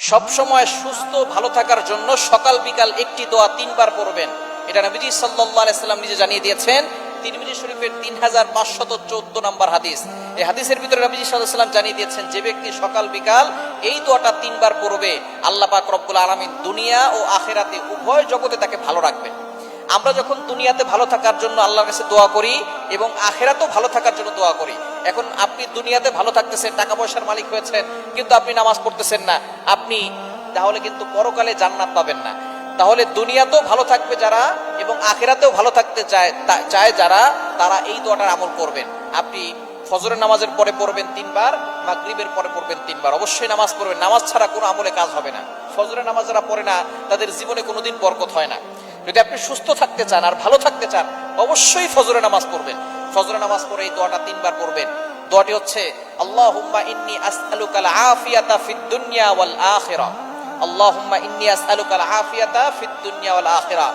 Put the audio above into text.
সব সময় সুস্থ ভালো থাকার জন্য সকাল বিকাল একটি দোয়া 3 বার পড়বেন। এটা নবীজি সাল্লাল্লাহু আলাইহি সাল্লাম নিজে জানিয়ে দিয়েছেন। তিরমিজি শরীফের 3514 নম্বর হাদিস। এই হাদিসের ভিতরে নবীজি সাল্লাল্লাহু আলাইহি সাল্লাম জানিয়ে দিয়েছেন, যে ব্যক্তি সকাল বিকাল এই দোয়াটা 3 বার পড়বে, আল্লাহ পাক রব্বুল আলামিন দুনিয়া ও আখিরাতে উভয় জগতে তাকে ভালো রাখবেন। আমরা যখন দুনিয়াতে ভালো থাকার জন্য আল্লাহর কাছে দোয়া করি এবং আখিরাতেও ভালো থাকার জন্য দোয়া করি। এখন আপনি দুনিয়াতে ভালো থাকতেছেন, টাকা পয়সার মালিক হয়েছেন, কিন্তু আপনি নামাজ পড়তেছেন না, আপনি তাহলে কিন্তু পরকালে জান্নাত পাবেন না। তাহলে দুনিয়াতেও ভালো থাকবে যারা এবং আখিরাতেও ভালো থাকতে চায় যারা, তারা এই দোয়াটার আমল করবেন। আপনি ফজরের নামাজের পরে পড়বেন 3 বার, মাগরিবের পরে পড়বেন 3 বার। অবশ্যই নামাজ পড়বেন, নামাজ ছাড়া কোনো আমলে কাজ হবে না। ফজরের নামাজ যারা পড়ে না তাদের জীবনে কোনোদিন বরকত হয় না। যদি আপনি সুস্থ থাকতে চান আর ভালো থাকতে চান, অবশ্যই ফজরের নামাজ পড়বেন। ফজরের নামাজ পড়ে এই দোয়াটা 3 বার পড়বেন। দোয়াটি হচ্ছে, আল্লাহুম্মা ইন্নী আসআলুকাল আফিয়াতা ফিদ দুনিয়া ওয়াল আখিরা। আল্লাহুম্মা ইন্নী আসআলুকাল আফিয়াতা ফিদ দুনিয়া ওয়াল আখিরা।